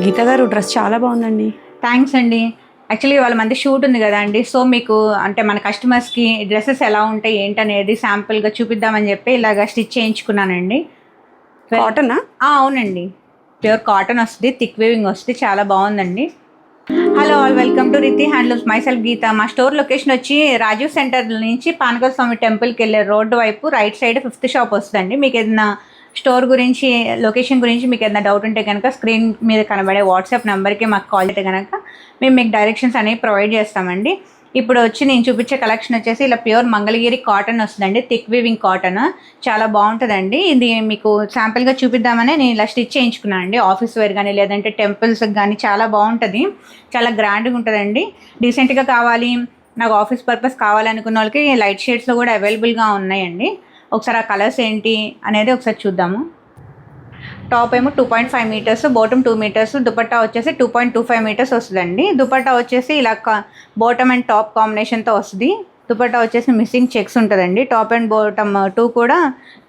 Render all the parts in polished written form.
గీత గారు డ్రెస్ చాలా బాగుందండి. థ్యాంక్స్ అండి. యాక్చువల్లీ వాళ్ళ మంది షూట్ ఉంది కదా అండి, సో మీకు అంటే మన కస్టమర్స్కి డ్రెస్సెస్ ఎలా ఉంటాయి ఏంటనేది శాంపుల్గా చూపిద్దామని చెప్పి ఇలాగ స్టిచ్ చేయించుకున్నానండి. కాటనా? అవునండి, ప్యూర్ కాటన్ వస్తుంది, థిక్ వీవింగ్ వస్తుంది, చాలా బాగుందండి. Hello all, welcome to Riti handlooms. Myself Geeta. మా స్టోర్ లొకేషన్ వచ్చి రాజీవ్ సెంటర్ నుంచి పానకల్ స్వామి టెంపుల్కి వెళ్ళే రోడ్డు వైపు రైట్ సైడ్ 5th షాప్ వస్తుందండి. మీకు ఏదైనా స్టోర్ గురించి, లొకేషన్ గురించి మీకు ఏదైనా డౌట్ ఉంటే కనుక స్క్రీన్ మీద కనబడే వాట్సాప్ నెంబర్కి మాకు కాల్ అయితే కనుక మేము మీకు డైరెక్షన్స్ అనేవి ప్రొవైడ్ చేస్తామండి. ఇప్పుడు వచ్చి నేను చూపించే కలెక్షన్ వచ్చేసి ఇలా ప్యూర్ మంగళగిరి కాటన్ వస్తుందండి, థిక్ వీవింగ్ కాటన్, చాలా బాగుంటుందండి. ఇది మీకు శాంపుల్గా చూపిద్దామని నేను ఇలా స్టిచ్ చేయించుకున్నాను అండి. ఆఫీస్ వేర్ కానీ లేదంటే టెంపుల్స్కి కానీ చాలా బాగుంటుంది, చాలా గ్రాండ్గా ఉంటుందండి. డీసెంట్గా కావాలి, నాకు ఆఫీస్ పర్పస్ కావాలనుకున్న వాళ్ళకి లైట్ షేడ్స్లో కూడా అవైలబుల్గా ఉన్నాయండి. ఒకసారి ఆ కలర్స్ ఏంటి అనేది ఒకసారి చూద్దాము. టాప్ ఏమో 2.5 మీటర్స్, బాటమ్ 2 మీటర్స్, దుపట్టా వచ్చేసి 2.25 మీటర్స్ వస్తుందండి. దుపట్టా వచ్చేసి ఇలా బాటమ్ అండ్ టాప్ కాంబినేషన్తో వస్తుంది. దుపట్టా వచ్చేసి మిస్సింగ్ చెక్స్ ఉంటుందండి. టాప్ అండ్ బాటమ్ 2 కూడా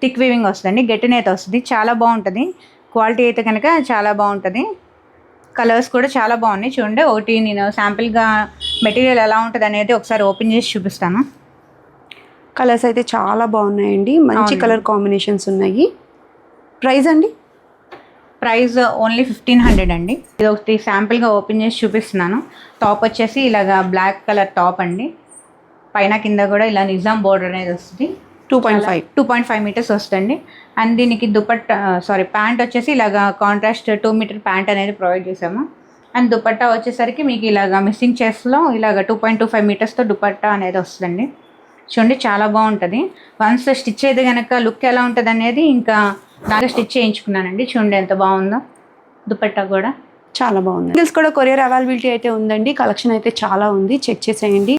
థిక్ వీవింగ్ వస్తుందండి, గట్టినైతే వస్తుంది, చాలా బాగుంటుంది. క్వాలిటీ అయితే కనుక చాలా బాగుంటుంది. కలర్స్ కూడా చాలా బాగున్నాయి. చూడండి, ఒకటి నేను శాంపిల్గా మెటీరియల్ ఎలా ఉంటుంది అనేది ఒకసారి ఓపెన్ చేసి చూపిస్తాను. కలర్స్ అయితే చాలా బాగున్నాయండి, మంచి కలర్ కాంబినేషన్స్ ఉన్నాయి. ప్రైస్ అండి? ప్రైస్ ఓన్లీ 1500 అండి. ఇది ఒకటి శాంపిల్గా ఓపెన్ చేసి చూపిస్తున్నాను. టాప్ వచ్చేసి ఇలాగా బ్లాక్ కలర్ టాప్ అండి, పైన కింద కూడా ఇలా నిజాం బోర్డర్ అనేది వస్తుంది. 2.5 మీటర్స్ వస్తుంది. అండ్ దీనికి ప్యాంట్ వచ్చేసి ఇలాగా కాంట్రాస్ట్ 2 మీటర్ ప్యాంట్ అనేది ప్రొవైడ్ చేసాము. అండ్ దుపట్టా వచ్చేసరికి మీకు ఇలాగా మిస్సింగ్ చెస్ట్లో ఇలాగ 2.25 మీటర్స్తో దుపట్టా అనేది వస్తుందండి. చూడండి, చాలా బాగుంటుంది. వన్స్ స్టిచ్ అయితే కనుక లుక్ ఎలా ఉంటుంది అనేది ఇంకా బాగా స్టిచ్ చేయించుకున్నానండి. చూడండి ఎంత బాగుందో, దుపట్టా కూడా చాలా బాగుంది. సింగిల్స్ కూడా కొరియర్ అవైలబిలిటీ అయితే ఉందండి. కలెక్షన్ అయితే చాలా ఉంది, చెక్ చేసేయండి.